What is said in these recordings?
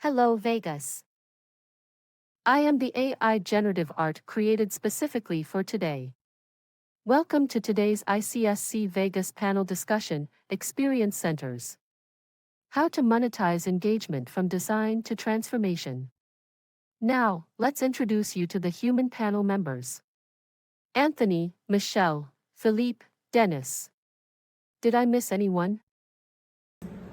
Hello Vegas. I am the AI generative art created specifically for today. Welcome to today's ICSC Vegas panel discussion, Experience Centers. How to monetize engagement from design to transformation. Now, let's introduce you to the human panel members. Anthony, Michelle, Philippe, Dennis. Did I miss anyone?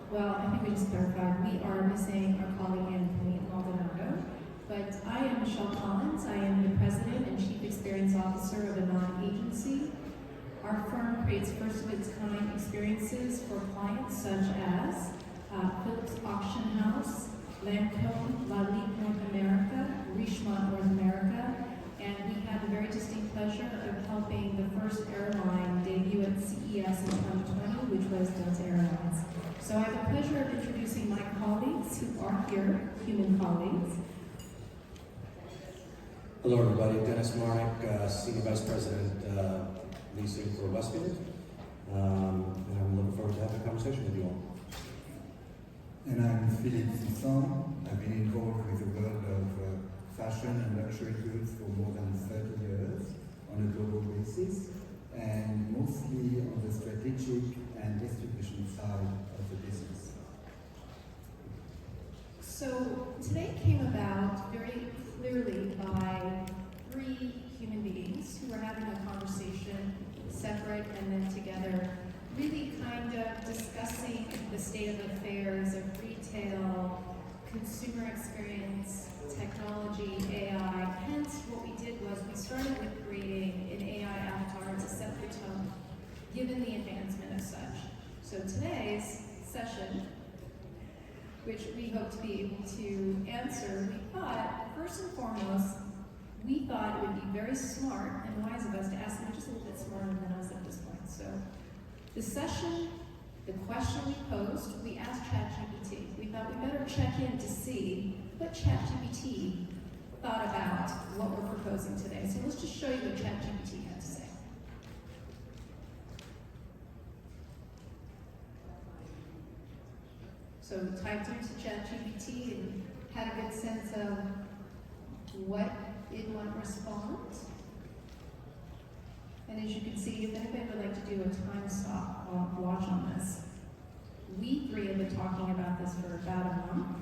Well, I think we just clarified, we are missing our colleague Anthony Maldonado, but I am Michelle Collins. I am the President and Chief Experience Officer of a non-agency. Our firm creates first-of-its-kind experiences for clients such as Phillips Auction House, Lancome, Lalique North America, Richemont North America, and we have the very distinct pleasure of helping the first airline debut at CES in 2020, which was Delta Airlines. So I have the pleasure of introducing my colleagues who are here, human colleagues. Hello everybody, Dennis Marnick, Senior Vice President, Leasing for Westfield. And I'm looking forward to having a conversation with you all. And I'm Philippe Fisson. I've been involved with the world of fashion and luxury goods for more than 30 years on a global basis, and mostly on the strategic and distribution side of the business. So today came about very clearly by three human beings who were having a conversation, separate and then together, really kind of discussing the state of affairs of retail, consumer experience, technology, AI. Hence, what we did was we started with creating an AI avatar to set the tone, given the advancement of such. So today's session, which we hope to be able to answer, we thought, first and foremost, we thought it would be very smart and wise of us to ask them just a little bit smarter than us at this point. So the session, the question we posed, we asked ChatGPT. We thought we better check in to see what ChatGPT thought about what we're proposing today. So let's just show you what ChatGPT had to say. So typed into ChatGPT and had a good sense of what it might respond. And as you can see, if anybody would like to do a time stop watch on this, we three have been talking about this for about a month,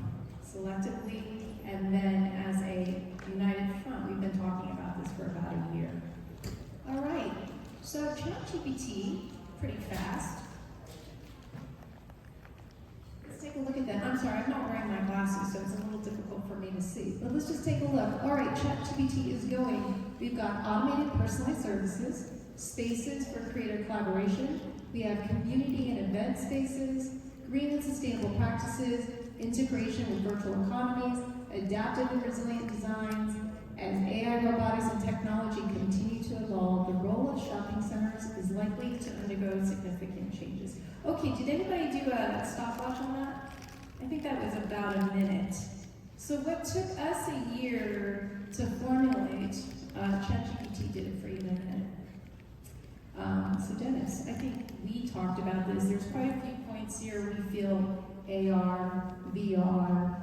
selectively, and then as a united front, we've been talking about this for about a year. All right, so ChatGPT, pretty fast. Let's take a look at that. I'm sorry, I'm not wearing my glasses, so it's a little difficult for me to see. But let's just take a look. All right, ChatGPT is going. We've got automated personalized services, spaces for creator collaboration. We have community and event spaces, green and sustainable practices, integration with virtual economies, adaptive and resilient designs. As AI, robotics, and technology continue to evolve, the role of shopping centers is likely to undergo significant changes. Okay, did anybody do a stopwatch on that? I think that was about a minute. So what took us a year to formulate, ChatGPT did it for you in a minute. So Dennis, I think we talked about this. There's quite a few points here we feel AR, VR,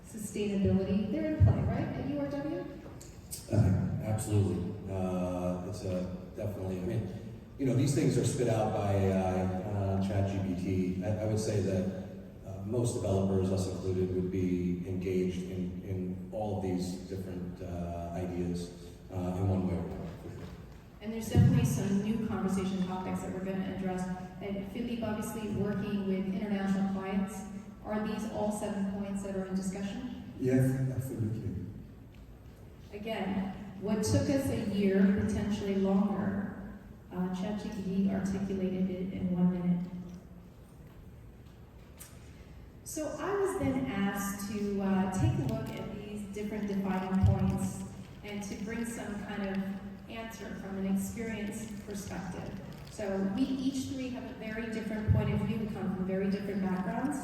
sustainability, they're in play, right, at URW? Absolutely. It's definitely, I mean, you know, these things are spit out by AI, ChatGPT. I would say that most developers, us included, would be engaged in all of these different ideas in one way or another. And there's definitely some new conversation topics that we're going to address. And Philippe, obviously working with international clients, are these all 7 points that are in discussion? Yes, absolutely. Again, what took us a year, potentially longer, ChatGPT articulated it in 1 minute. So I was then asked to take a look at these different defining points and to bring some kind of answer from an experience perspective. So we each three have a very different point of view. We come from very different backgrounds.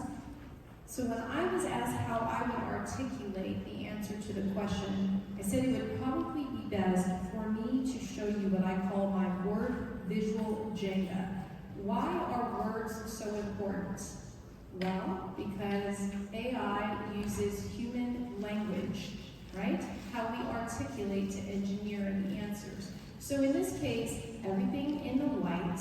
So when I was asked how I would articulate the answer to the question, I said it would probably be best for me to show you what I call my word visual Jenga. Why are words so important? Well, because AI uses human language, right? How we articulate to engineer the answers. So in this case, everything in the white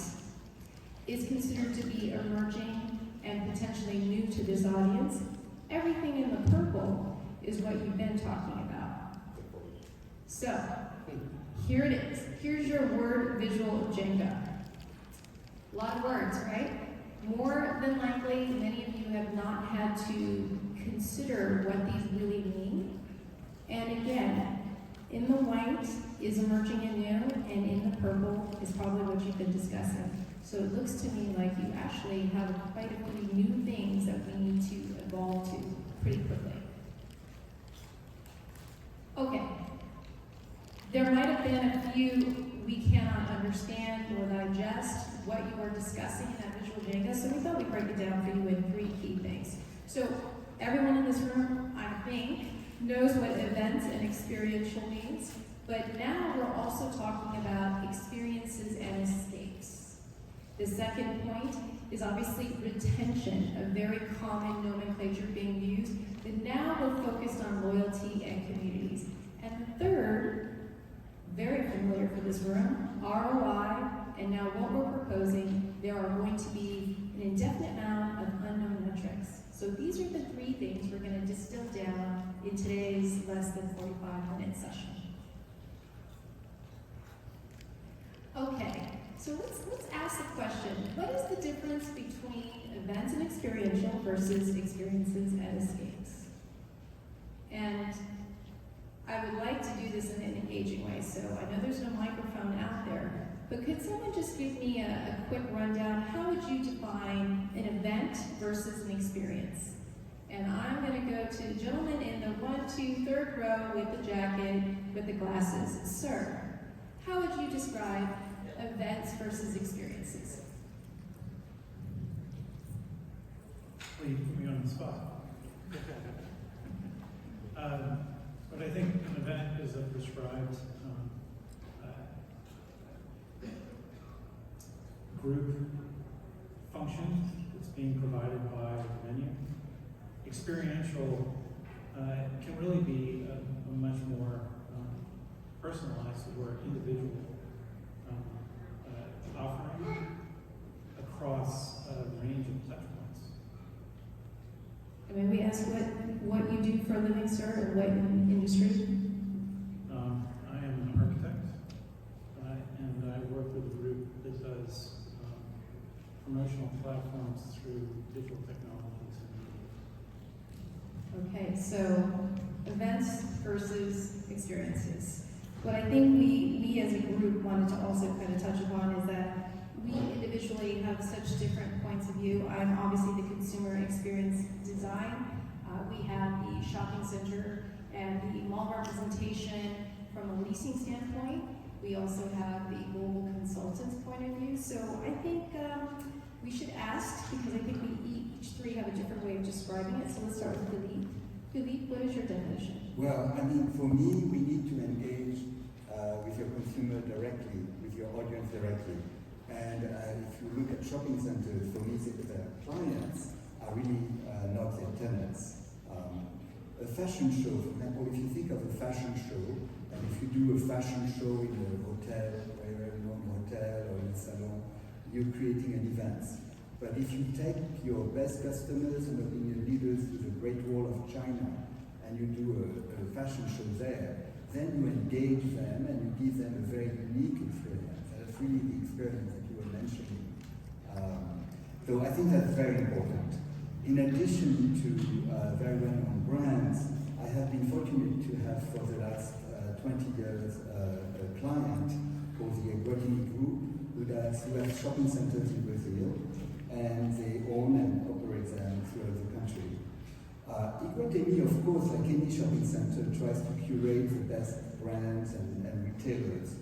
is considered to be emerging and potentially new to this audience. Everything in the purple is what you've been talking about. So, here it is. Here's your word visual Jenga. A lot of words, right? More than likely, many of you have not had to consider what these really mean. And again, in the white is emerging and new, and in the purple is probably what you've been discussing. So it looks to me like you actually have quite a few new things that we need to evolve to pretty quickly. Okay. There might have been a few we cannot understand or digest what you were discussing in that visual Jenga, so we thought we'd break it down for you in 3 key things. So everyone in this room, I think, knows what events and experiential means, but now we're also talking about experiences and escapes. The second point is obviously retention, a very common nomenclature being used, but now we're focused on loyalty and communities. And the third, very familiar for this room, ROI, and now what we're proposing, there are going to be an indefinite amount of unknown metrics. So these are the 3 things we're going to distill down in today's less than 45-minute session. Okay, so let's ask the question, what is the difference between events and experiential versus experiences and escapes? And I would like to do this in an engaging way, so I know there's no microphone out there, but could someone just give me a quick rundown? How would you define an event versus an experience? And I'm going to go to the gentleman in the 1, 2, 3rd row with the jacket, with the glasses. Sir, how would you describe events versus experiences? Well, you put me on the spot. But I think an event is a prescribed group function that's being provided by the venue. Experiential can really be a much more personalized or individual offering across a range of touch points. I mean, we ask what you do for a living, sir, and what industry? I am an architect, and I work with a group that does promotional platforms through digital technologies. Okay, so events versus experiences. What I think we as a group wanted to also kind of touch upon is that we individually have such different points of view. I'm obviously the consumer experience design. We have the shopping center and the mall representation from a leasing standpoint. We also have the global consultant's point of view. So I think we should ask, because I think we each 3 have a different way of describing it. So let's start with Philippe. Philippe, what is your definition? Well, I mean, for me, we need to engage with your consumer directly, with your audience directly. And if you look at shopping centers, for me, the clients are really not their tenants. A fashion show, for example, if you think of a fashion show, and if you do a fashion show in a hotel, a very long hotel or in a salon, you're creating an event. But if you take your best customers and opinion leaders to the Great Wall of China, and you do a fashion show there, then you engage them and you give them a very unique experience. That's really the experience that you were mentioning. So I think that's very important. In addition to very well-known brands, I have been fortunate to have for the last 20 years a client called the Iguatemi Group, who has shopping centers in Brazil, and they own and operate them throughout the country. Iguatemi, of course, like any shopping center, tries to curate the best brands and retailers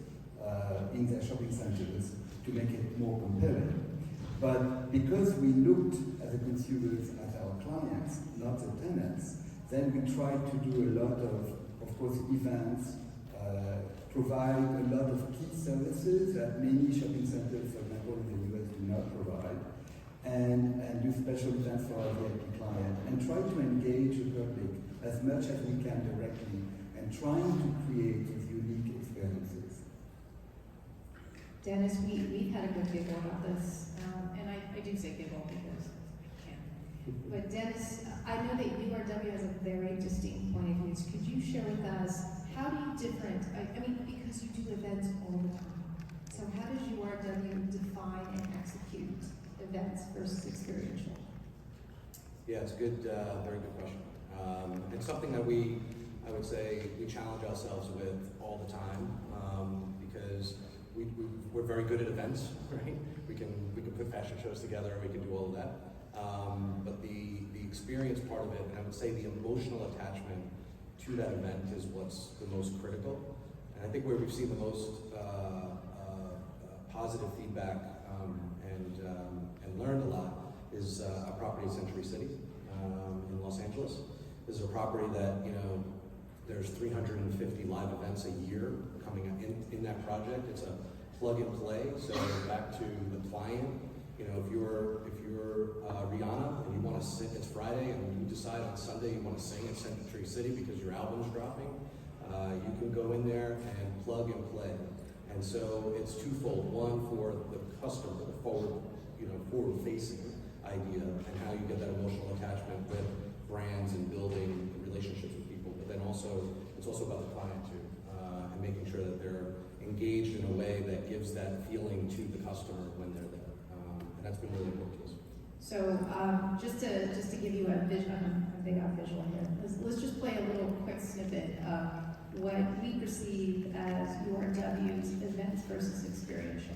in their shopping centers to make it more compelling. But because we looked at the consumers as our clients, not the tenants, then we tried to do a lot of course, events, provide a lot of key services that many shopping centers, for example, in the US do not provide. and do special events for our VIP client, and try to engage the public as much as we can directly, and trying to create these unique experiences. Dennis, we've had a good giggle about this, and I do say giggle because I can. But Dennis, I know that URW has a very distinct point of view. Could you share with us, how do you I mean, because you do events all the time. So how does URW define and execute events versus experiential? Yeah, it's a good, very good question. It's something that I would say, we challenge ourselves with all the time, because we're very good at events, right? We can put fashion shows together, we can do all of that. But the experience part of it, and I would say the emotional attachment to that event is what's the most critical. And I think where we've seen the most positive feedback and learned a lot is a property in Century City in Los Angeles. This is a property that, there's 350 live events a year coming up in that project. It's a plug and play. So back to the client, if you're Rihanna and you want to sing, it's Friday, and you decide on Sunday you want to sing at Century City because your album's dropping, you can go in there and plug and play. And so it's twofold. One, for the customer, the forward-facing idea, and how you get that emotional attachment with brands and building relationships with people. But then also, it's also about the client too, and making sure that they're engaged in a way that gives that feeling to the customer when they're there. And that's been really important to us. So just to give you a big visual here, let's just play a little quick snippet of what we perceive as URW's events versus experiential.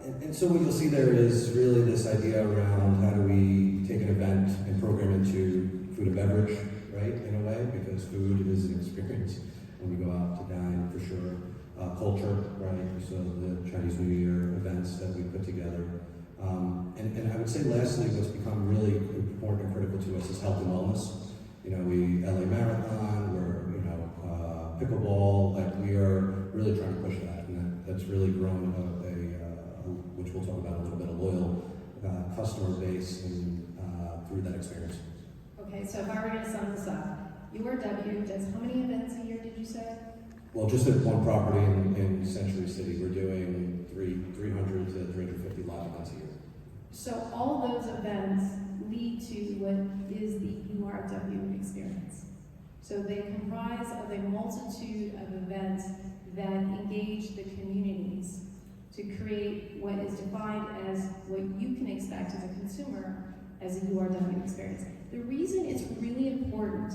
And so what you'll see there is really this idea around how do we take an event and program into food and beverage, right, in a way, because food is an experience when we go out to dine, for sure. Culture, right, so the Chinese New Year events that we put together. And I would say lastly, what's become really important and critical to us is health and wellness. We LA Marathon, we're, pickleball, like we are really trying to push that, and that's really grown which we'll talk about a little bit, a loyal customer base through that experience. Okay, so if I were going to sum this up, URW does how many events a year, did you say? Well, just at one property in Century City, we're doing 300 to 350 live events a year. So all those events lead to what is the URW experience. So they comprise of a multitude of events that engage the communities to create what is defined as what you can expect as a consumer as a URW experience. The reason it's really important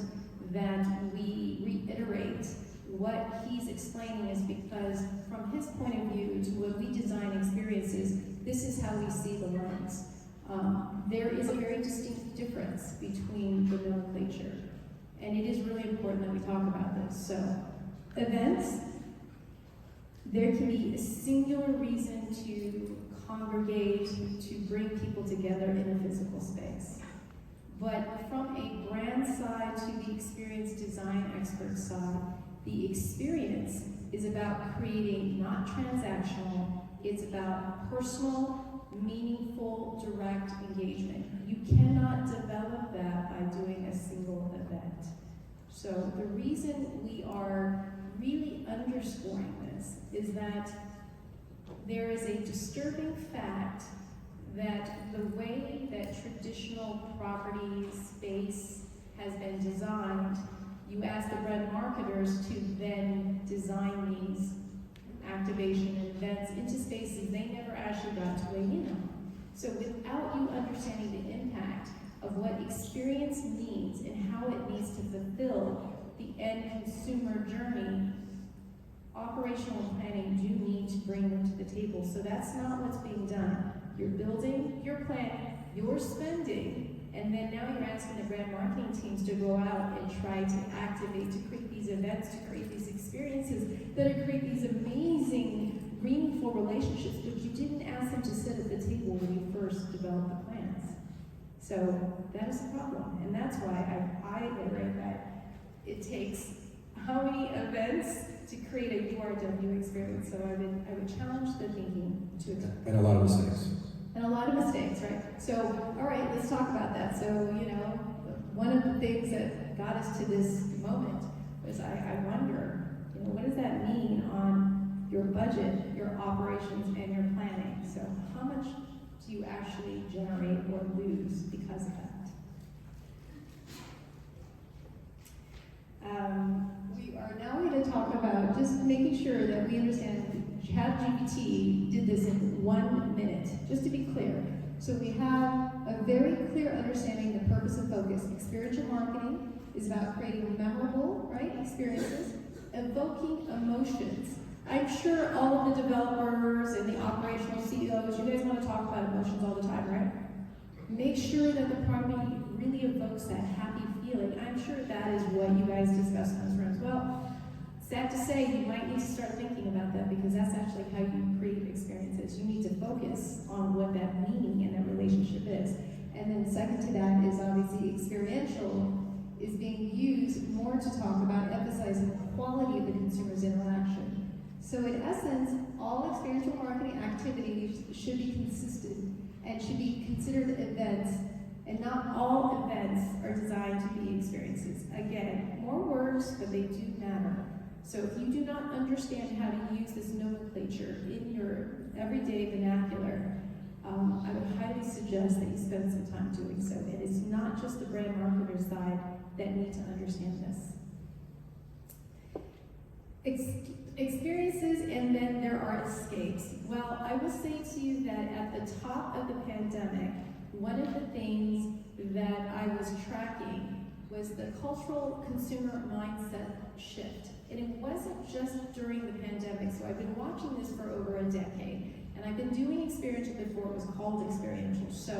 that we reiterate what he's explaining is because from his point of view to when we design experiences, this is how we see the lens. There is a very distinct difference between the nomenclature, and it is really important that we talk about this. So, events, there can be a singular reason to congregate, to bring people together in a physical space. But from a brand side to the experience design expert side, the experience is about creating not transactional, it's about personal, meaningful, direct engagement. You cannot develop that by doing a single event. So the reason we are really underscoring this is that there is a disturbing fact that the way that traditional property space has been designed, you ask the brand marketers to then design these activation and events into spaces they never actually got to weigh in on. So without you understanding the impact of what experience means and how it needs to fulfill the end consumer journey, operational planning do need to bring them to the table. So that's not what's being done. You're building, you're planning, you're spending, and then now you're asking the brand marketing teams to go out and try to activate, to create these events, to create these experiences that are create these amazing, meaningful relationships, but you didn't ask them to sit at the table when you first developed the plans. So that is the problem, and that's why I iterate that it takes how many events to create a URW experience. So I would challenge the thinking to it. And a lot of mistakes. And a lot of mistakes, right? So, all right, let's talk about that. So, one of the things that got us to this moment was I wonder, what does that mean on your budget, your operations, and your planning? So how much do you actually generate or lose because of that? We are now going to talk about just making sure that we understand ChatGPT did this in 1 minute, just to be clear. So we have a very clear understanding of the purpose and focus. Experiential marketing is about creating memorable, right, experiences, evoking emotions. I'm sure all of the developers and the operational CEOs, you guys want to talk about emotions all the time, right? Make sure that the property really evokes that happy feeling. I'm sure that is what you guys discuss in those rooms. Well, sad to say, you might need to start thinking about that because that's actually how you create experiences. You need to focus on what that meaning and that relationship is. And then second to that is obviously experiential is being used more to talk about emphasizing the quality of the consumer's interaction. So in essence, all experiential marketing activities should be consistent and should be considered events, and not all events are designed to be experiences. Again, more words, but they do matter. So if you do not understand how to use this nomenclature in your everyday vernacular, I would highly suggest that you spend some time doing so. And it's not just the brand marketer side that need to understand this. Experiences, and then there are escapes. Well, I will say to you that at the top of the pandemic, one of the things that I was tracking was the cultural consumer mindset shift. And it wasn't just during the pandemic, so I've been watching this for over a decade. And I've been doing Experiential before it was called Experiential. So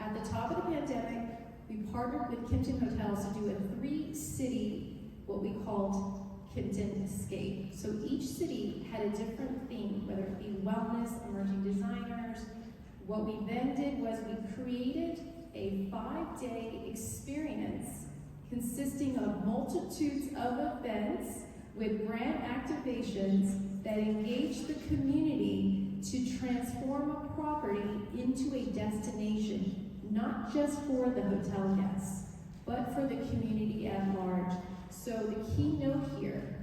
at the top of the pandemic, we partnered with Kimpton Hotels to do a 3-city, what we called Kimpton Escape. So each city had a different theme, whether it be wellness, emerging designers. What we then did was we created a 5-day experience consisting of multitudes of events with brand activations that engage the community to transform a property into a destination, not just for the hotel guests, but for the community at large. So the key note here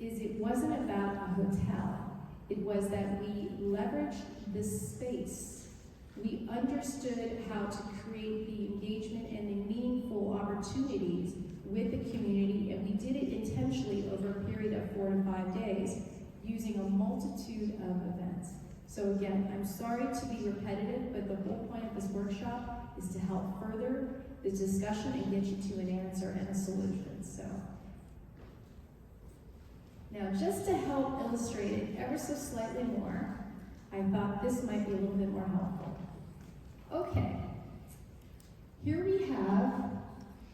is it wasn't about a hotel. It was that we leveraged the space. We understood how to create the engagement and the meaningful opportunities with the community, and we did it intentionally over a period of 4 to 5 days using a multitude of events. So again, I'm sorry to be repetitive, but the whole point of this workshop is to help further the discussion and get you to an answer and a solution. So now, just to help illustrate it ever so slightly more, I thought this might be a little bit more helpful. Okay, here we have,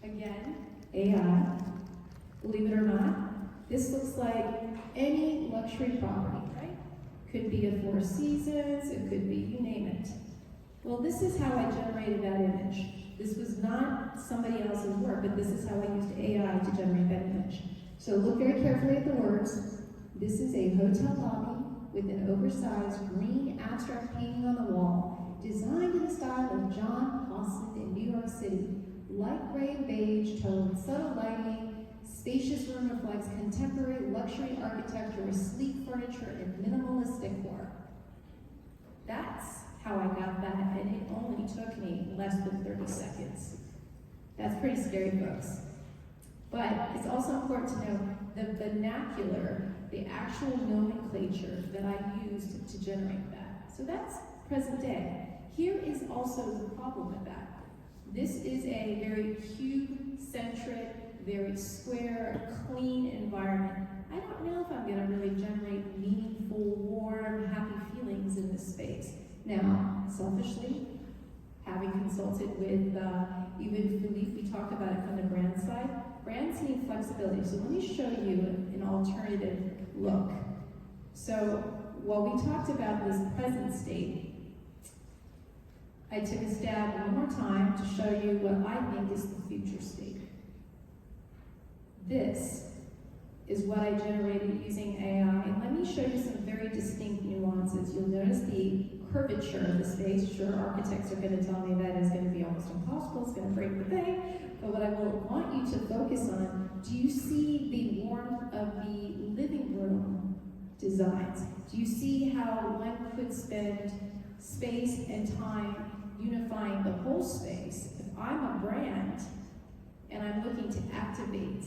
again, AI. Believe it or not, this looks like any luxury property, right? Could be a Four Seasons, it could be, you name it. Well, this is how I generated that image. This was not somebody else's work, but this is how I used AI to generate that image. So look very carefully at the words. This is a hotel lobby with an oversized green abstract painting on the wall, designed in the style of John Hosson in New York City. Light gray and beige tones, subtle lighting, spacious room reflects contemporary luxury architecture with sleek furniture and minimalist decor. That's how I got that, and it only took me less than 30 seconds. That's pretty scary, folks. But it's also important to know the vernacular, the actual nomenclature that I used to generate that. So that's present day. Here is also the problem with that. This is a very cube-centric, very square, clean environment. I don't know if I'm going to really generate meaningful, warm, happy feelings in this space. Now, selfishly, having consulted with even Philippe, we talked about it from the brand side. Brands need flexibility. So let me show you an alternative look. So while we talked about this present state, I took a stab one more time to show you what I think is the future state. This is what I generated using AI, and let me show you some very distinct nuances. You'll notice the curvature of the space. Sure, architects are going to tell me that is going to be almost impossible, it's going to break the bank, but what I will want you to focus on, do you see the warmth of the living room designs? Do you see how one could spend space and time unifying the whole space? If I'm a brand and I'm looking to activate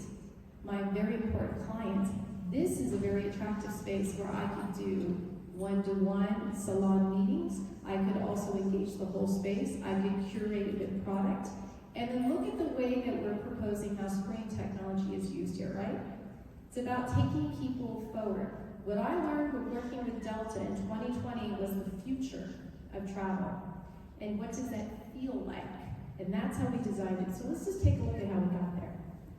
my very important client, this is a very attractive space where I could do one-to-one salon meetings. I could also engage the whole space. I could curate it with product. And then look at the way that we're proposing how screen technology is used here, right? It's about taking people forward. What I learned when working with Delta in 2020 was the future of travel. And what does that feel like? And that's how we designed it. So let's just take a look at how we got there.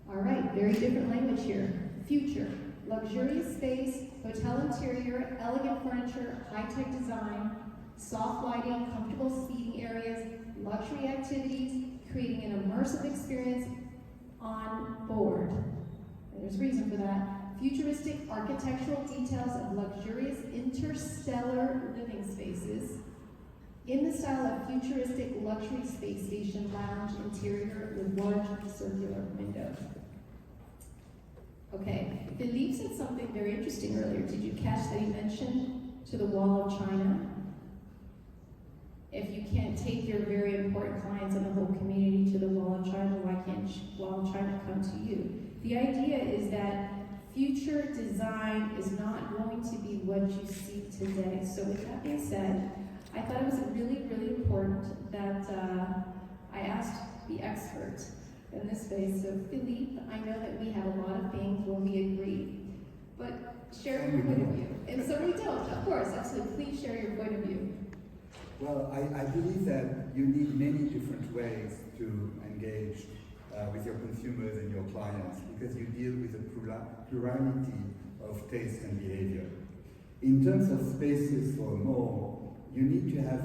All right, very different language here. Future, luxurious space, hotel interior, elegant furniture, high-tech design, soft lighting, comfortable seating areas, luxury activities, creating an immersive experience on board. And there's reason for that. Futuristic architectural details of luxurious interstellar living spaces in the style of futuristic luxury space station lounge interior with large circular windows. Okay, Philippe said something very interesting earlier. Did you catch that he mentioned to the Wall of China? If you can't take your very important clients and the whole community to the Wall of China, why can't Wall of China come to you? The idea is that future design is not going to be what you see today. So with that being said, I thought it was really, really important that I asked the expert in this space. So Philippe, I know that we have a lot of things when we agree, but share your point of view. And so we don't, of course, absolutely. Please share your point of view. Well, I believe that you need many different ways to engage with your consumers and your clients because you deal with a plurality of taste and behavior. In terms of spaces for a mall, you need to have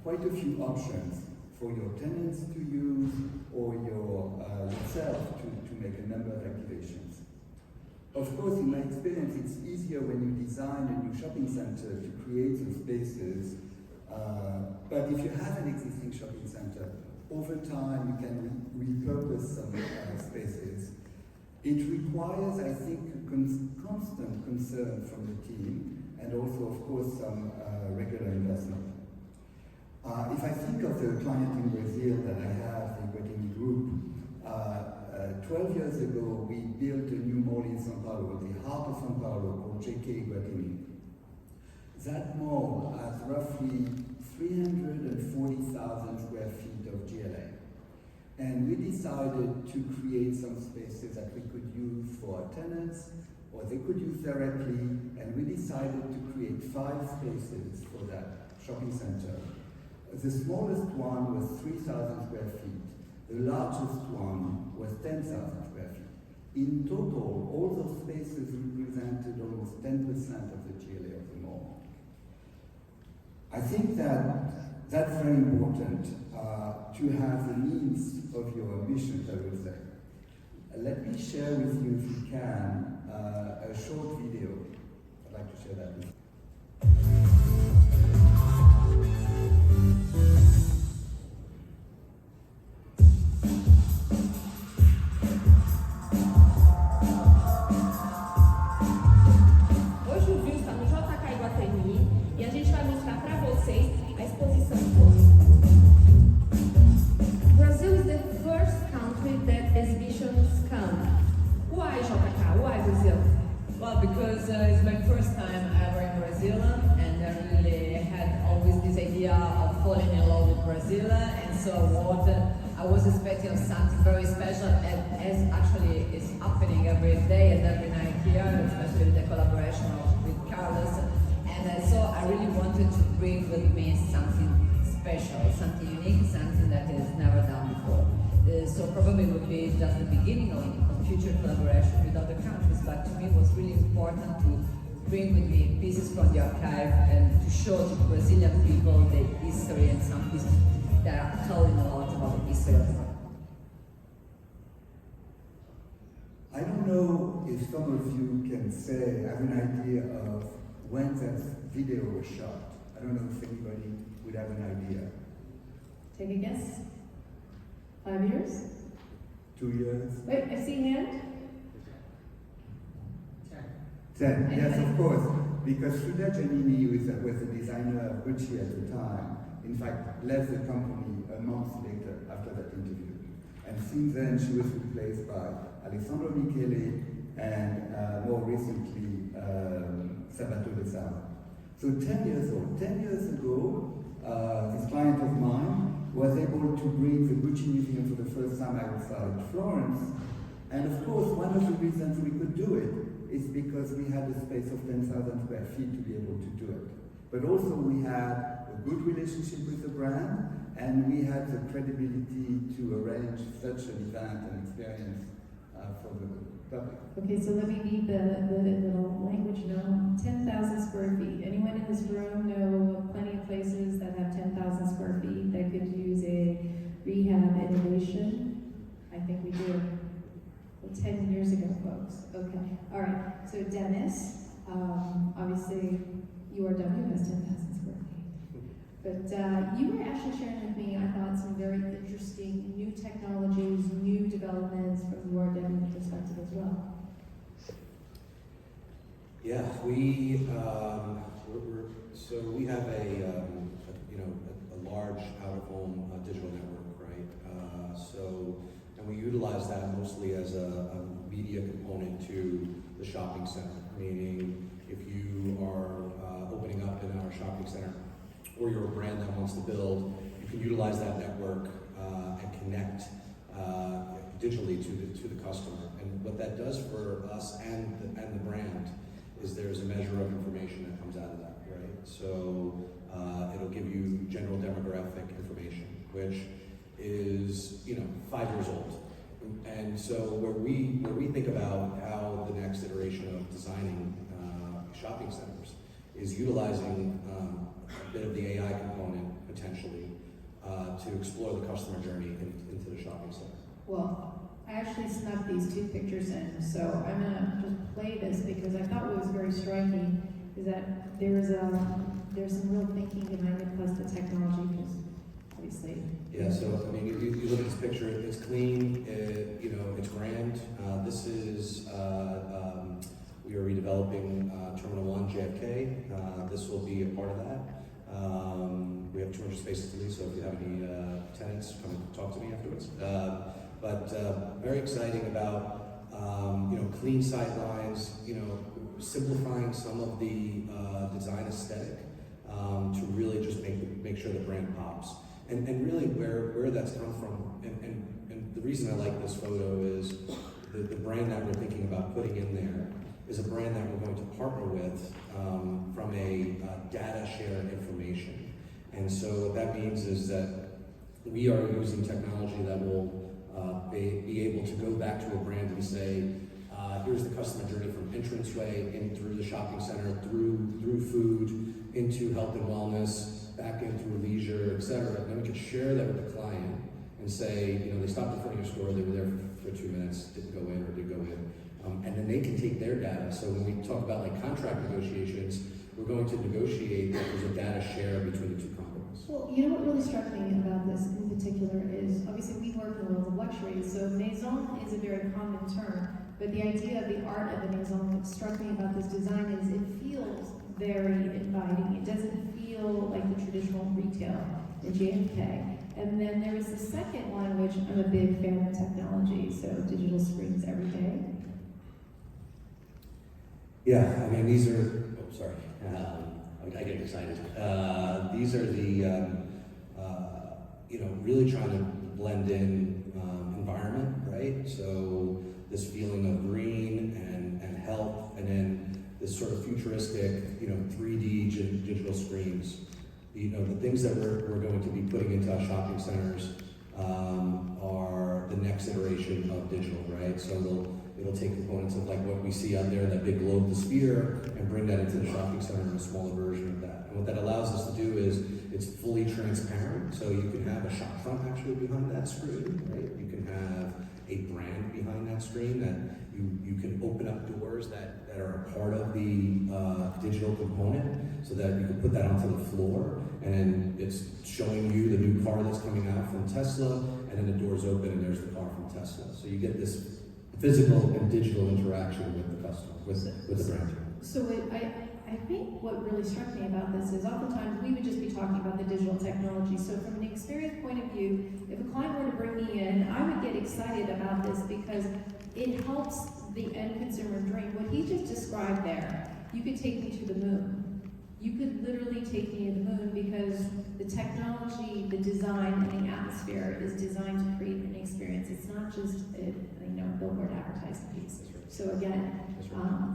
quite a few options for your tenants to use or yourself to make a number of activations. Of course, in my experience, it's easier when you design a new shopping center to create some spaces. But if you have an existing shopping center, over time you can repurpose some spaces. It requires, I think, constant concern from the team and also, of course, some regular investment. If I think of the client in Brazil that I have, the Guatemi Group, 12 years ago we built a new mall in São Paulo, the heart of São Paulo, called JK Guatemi. That mall has roughly 340,000 square feet of GLA. And we decided to create some spaces that we could use for our tenants, or they could use directly, and we decided to create 5 spaces for that shopping center. The smallest one was 3,000 square feet. The largest one was 10,000 square feet. In total, all those spaces represented almost 10% of the GLA of the mall. I think that that's very important to have the needs of your ambitions, I would say. Let me share with you, if you can, a short video. I'd like to share that with you. Hoje o Viu está no JK Guatemi e a gente vai mostrar para vocês a exposição first time ever in Brazil, and I really had always this idea of falling in love with Brazil, and so what I was expecting of something very special, as actually is happening every day and every night here, especially with the collaboration with Carlos, and so I really wanted to bring with me something special, something unique, something that is never done before. So probably it would be just the beginning of future collaboration with other countries, but to me it was really important to bring with me pieces from the archive and to show to Brazilian people the history and some pieces that are telling a lot about the history of the world. I don't know if some of you can say, have an idea of when that video was shot. I don't know if anybody would have an idea. Take a guess. 5 years? 2 years? Wait, I see hand. 10, yes, of course. Because Frida Giannini was the designer of Gucci at the time, in fact, left the company a month later after that interview. And since then, she was replaced by Alessandro Michele and more recently, Salvatore Sala. So 10 years old. 10 years ago, this client of mine was able to bring the Gucci Museum for the first time outside Florence. And of course, one of the reasons we could do it is because we had a space of 10,000 square feet to be able to do it. But also we had a good relationship with the brand, and we had the credibility to arrange such an event and experience for the public. Okay, so let me read the little language now. 10,000 square feet. Anyone in this room know plenty of places that have 10,000 square feet that could use a rehab innovation? I think we do. Well, 10 years ago, folks. Okay. All right. So Dennis, obviously URW has 10,000 square feet. But you were actually sharing with me, I thought, some very interesting new technologies, new developments from the URW perspective as well. Yeah, we have a large out-of-home digital network, right? And we utilize that mostly as a media component to the shopping center. Meaning, if you are opening up in our shopping center, or you're a brand that wants to build, you can utilize that network and connect digitally to the customer. And what that does for us and the brand is there's a measure of information that comes out of that, right? So it'll give you general demographic information, which is 5 years old. And so where we think about how the next iteration of designing shopping centers is utilizing a bit of the AI component potentially to explore the customer journey into the shopping center. Well, I actually snuck these two pictures in, so I'm gonna just play this because I thought what was very striking is that there's some real thinking behind it, plus the technology, because obviously. Yeah, so I mean, you look at this picture, it's clean, it's grand. This is, we are redeveloping Terminal 1 JFK. This will be a part of that. We have 200 spaces to lease, so if you have any tenants, come and talk to me afterwards. But very exciting about, clean sight lines, simplifying some of the design aesthetic to really just make sure the brand pops. And really where that's come from, and the reason I like this photo is the brand that we're thinking about putting in there is a brand that we're going to partner with from a data share information. And so what that means is that we are using technology that will be able to go back to a brand and say, here's the customer journey from entranceway in through the shopping center, through food, into health and wellness, back in through leisure, et cetera. And then we could share that with the client and say, they stopped in front of your store, they were there for 2 minutes, didn't go in or did go in. And then they can take their data. So when we talk about like contract negotiations, we're going to negotiate that there's a data share between the two companies. Well, what really struck me about this in particular is, obviously we work in the world of luxury, so maison is a very common term, but the idea of the art of the maison, what struck me about this design is it feels very inviting. It doesn't feel like the traditional retail in JFK. And then there was the second one, which I'm a big fan of technology, so digital screens every day. Yeah, I mean, these are, oh, sorry, I get excited. These are the, really trying to blend in environment, right? So this feeling of green and health, and then this sort of futuristic, 3D digital screens. The things that we're going to be putting into our shopping centers are the next iteration of digital, right? So it'll take components of like what we see out there, that big globe, the sphere, and bring that into the shopping center in a smaller version of that. And what that allows us to do is it's fully transparent, so you can have a shop front actually behind that screen, right? You can have a brand behind that screen that you can open up doors that are a part of the digital component, so that you can put that onto the floor, and it's showing you the new car that's coming out from Tesla, and then the doors open and there's the car from Tesla. So you get this physical and digital interaction with the customer, with the brand. So I think what really struck me about this is oftentimes we would just be talking about the digital technology. So from an experience point of view, if a client were to bring me in, I would get excited about this because it helps the end consumer dream. What he just described there, you could take me to the moon. You could literally take me to the moon because the technology, the design, and the atmosphere is designed to create an experience. It's not just a billboard advertising piece. So again,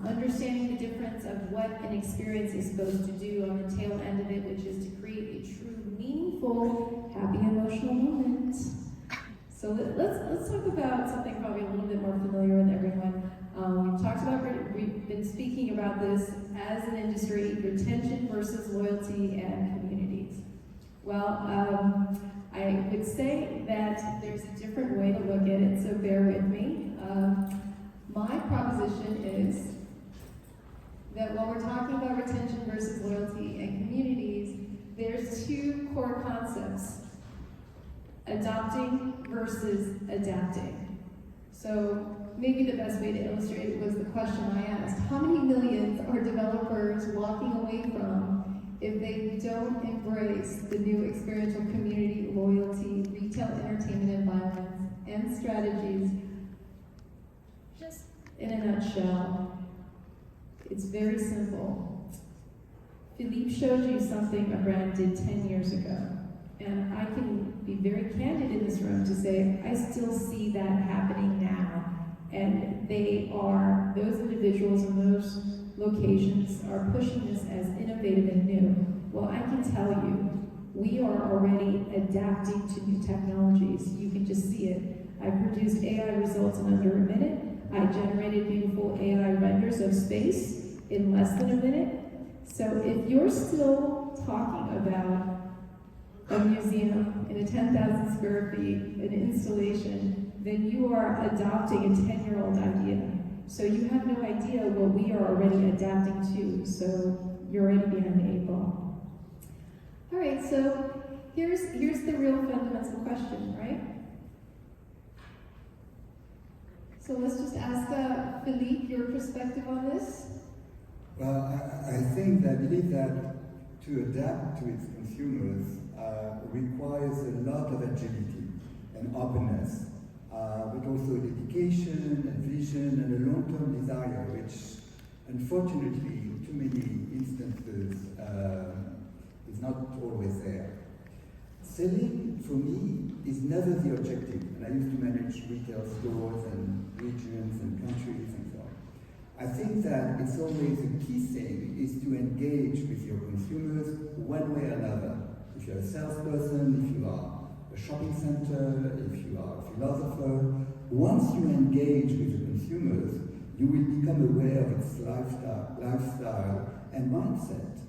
understanding the difference of what an experience is supposed to do on the tail end of it, which is to create a true, meaningful, happy, emotional moment. So let's talk about something probably a little bit more familiar with everyone. We've been speaking about this as an industry, retention versus loyalty and communities. Well, I would say that there's a different way to look at it, so bear with me. My proposition is that while we're talking about retention versus loyalty and communities, there's two core concepts: adopting versus adapting. So maybe the best way to illustrate it was the question I asked: how many millions are developers walking away from if they don't embrace the new experiential community, loyalty, retail entertainment environments, and strategies? Just in a nutshell, it's very simple. Philippe showed you something a brand did 10 years ago. And I can be very candid in this room to say, I still see that happening now. And those individuals in those locations are pushing this as innovative and new. Well, I can tell you, we are already adapting to new technologies. You can just see it. I produced AI results in under a minute. I generated beautiful AI renders of space in less than a minute. So if you're still talking about a museum in a 10,000 square feet, an installation, then you are adopting a 10-year-old idea. So you have no idea what we are already adapting to, so you're already behind the 8 ball. All right, so here's the real fundamental question, right? So let's just ask Philippe your perspective on this. Well, I believe that to adapt to its consumers requires a lot of agility and openness, but also dedication and vision and a long-term desire, which unfortunately in too many instances is not always there. Selling, for me, is never the objective, and I used to manage retail stores and regions and countries and so on. I think that it's always the key thing is to engage with your consumers one way or another. If you're a salesperson, if you are a shopping center, if you are a philosopher, once you engage with the consumers, you will become aware of its lifestyle and mindset.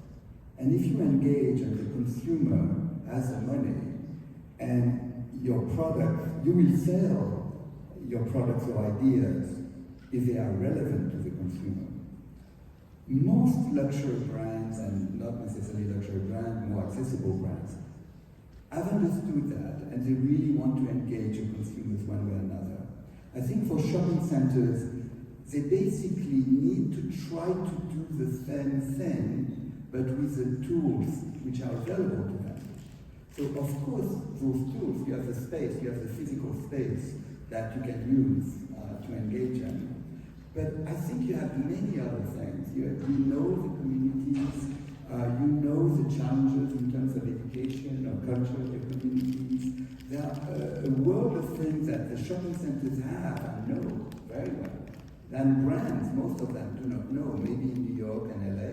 And if you engage and the consumer has the money and your product, you will sell your products or ideas if they are relevant to the consumer. Most luxury brands, and not necessarily luxury brands, more accessible brands, have understood that and they really want to engage your consumers one way or another. I think for shopping centers, they basically need to try to do the same thing, but with the tools which are available to them. So of course, those tools, you have the space, you have the physical space that you can use to engage them. But I think you have many other things. You know the communities, you know the challenges in terms of education or culture of the communities. There are a world of things that the shopping centers have and know very well. Then brands, most of them do not know, maybe in New York and LA,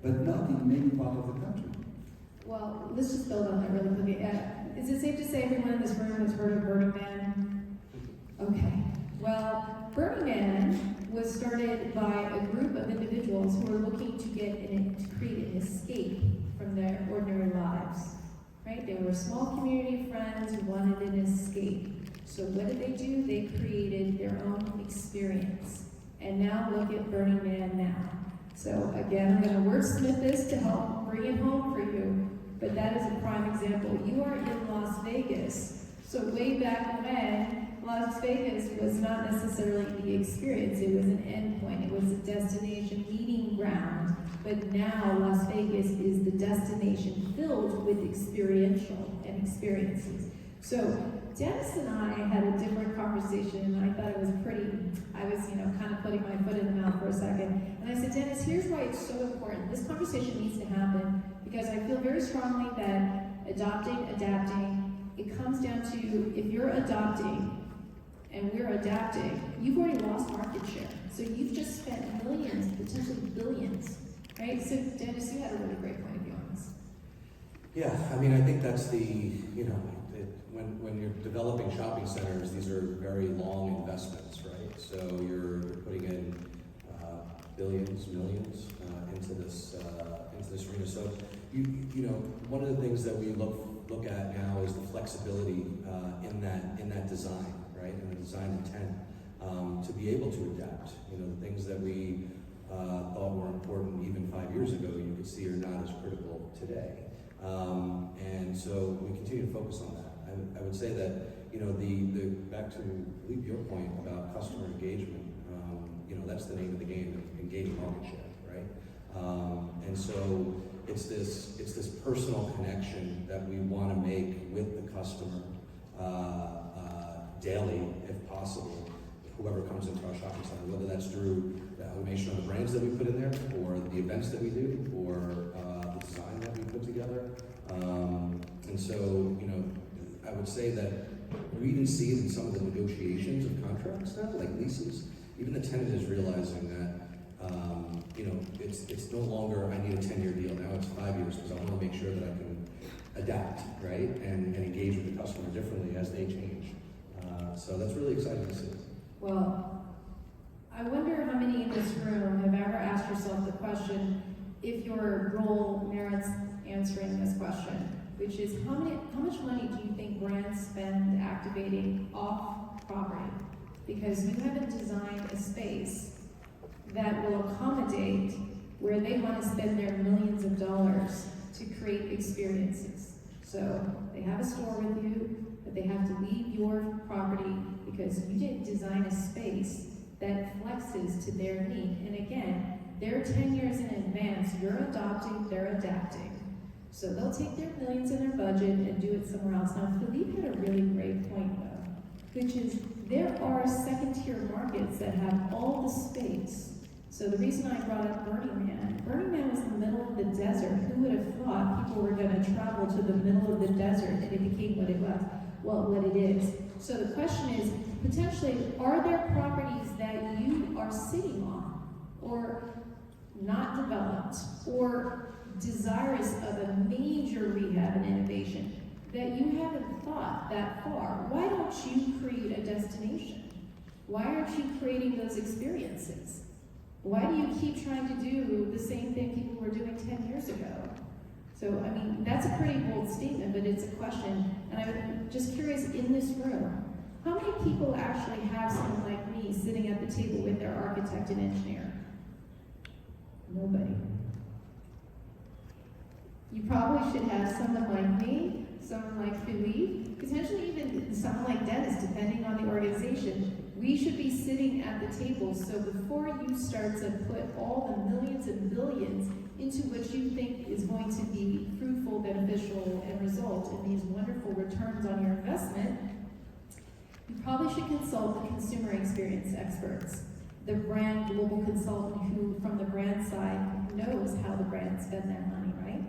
but not in many parts of the country. Well, let's just build on that really quickly. Is it safe to say everyone in this room has heard of Burning Man? Okay. Well, Burning Man was started by a group of individuals who were looking to create an escape from their ordinary lives. Right? They were small community friends who wanted an escape. So what did they do? They created their own experience. And now look at Burning Man now. So again, I'm going to wordsmith this to help bring it home for you. But that is a prime example. You are in Las Vegas. So way back when, Las Vegas was not necessarily the experience. It was an endpoint. It was a destination meeting ground. But now Las Vegas is the destination filled with experiential and experiences. So Dennis and I had a different conversation, and I thought it was I was, kind of putting my foot in the mouth for a second. And I said, Dennis, here's why it's so important. This conversation needs to happen because I feel very strongly that adapting, it comes down to if you're adopting and we're adapting, you've already lost market share. So you've just spent millions, potentially billions, right? So Dennis, you had a really great point of view on this. Yeah, I mean, I think that's when you're developing shopping centers, these are very long investments, right? So you're putting in billions, millions into this arena. So one of the things that we look at now is the flexibility in that design, right? And the design intent to be able to adapt. The things that we thought were important even 5 years ago, you could see are not as critical today. And so we continue to focus on that. I would say that, the back to your point about customer engagement, that's the name of the game, engaging market share, right? And so it's this personal connection that we want to make with the customer daily, if possible, whoever comes into our shopping center, whether that's through the automation of the brands that we put in there, or the events that we do, or the design that we put together. And so, I would say that we even see it in some of the negotiations of contracts now, like leases. Even the tenant is realizing that, it's no longer, I need a 10-year deal. Now it's 5 years because I want to make sure that I can adapt, right? And engage with the customer differently as they change. So that's really exciting to see. Well, I wonder how many in this room have ever asked yourself the question, if your role merits answering this question, which is how much money do you think brands spend activating off property? Because you haven't designed a space that will accommodate where they want to spend their millions of dollars to create experiences. So they have a store with you, but they have to leave your property because you didn't design a space that flexes to their need. And again, they're 10 years in advance. You're adopting, they're adapting. So they'll take their millions in their budget and do it somewhere else. Now, Philippe had a really great point, though, which is there are second-tier markets that have all the space. So the reason I brought up Burning Man was in the middle of the desert. Who would have thought people were going to travel to the middle of the desert, and it became what it was? Well, what it is. So the question is, potentially, are there properties that you are sitting on, or not developed, or desirous of a major rehab and innovation that you haven't thought that far? Why don't you create a destination? Why aren't you creating those experiences? Why do you keep trying to do the same thing people were doing 10 years ago? So, I mean, that's a pretty bold statement, but it's a question. And I'm just curious, in this room, how many people actually have someone like me sitting at the table with their architect and engineer? Nobody. You probably should have someone like me, someone like Philippe, potentially even someone like Dennis, depending on the organization. We should be sitting at the table, so before you start to put all the millions and billions into what you think is going to be fruitful, beneficial, and result in these wonderful returns on your investment, you probably should consult the consumer experience experts. the brand global consultant who, from the brand side, knows how the brand spend their money, right?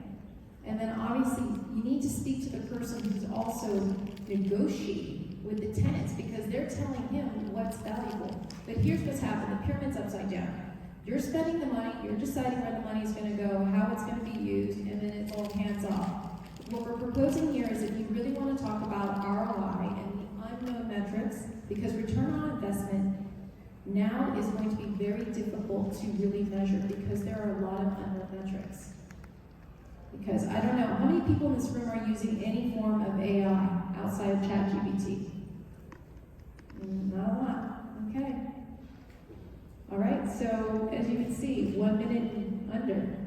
And then obviously, you need to speak to the person who's also negotiating with the tenants because they're telling him what's valuable. But here's what's happened, the pyramid's upside down. You're spending the money, you're deciding where the money's gonna go, how it's gonna be used, and then it's all hands off. What we're proposing here is if you really wanna talk about ROI and the unknown metrics, because return on investment now is going to be very difficult to really measure because there are a lot of unknown metrics. Because I don't know, how many people in this room are using any form of AI outside of ChatGPT? Not a lot, okay. All right, so as you can see, 1 minute and under.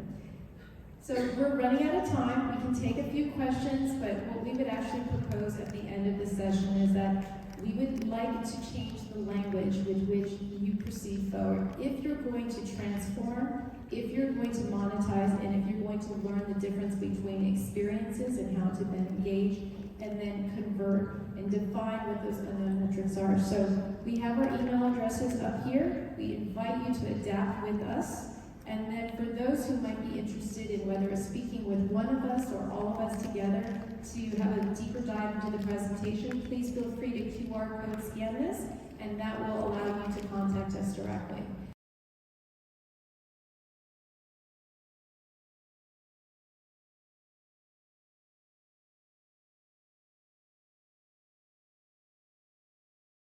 So we're running out of time. We can take a few questions, but what we would actually propose at the end of the session is that we would like to change the language with which you proceed forward. If you're going to transform, if you're going to monetize, and if you're going to learn the difference between experiences and how to then engage and then convert and define what those unknown metrics are. So we have our email addresses up here. We invite you to adapt with us. And then for those who might be interested in whether it's speaking with one of us or all of us together to have a deeper dive into the presentation, please feel free to QR code scan this, and that will allow you to contact us directly.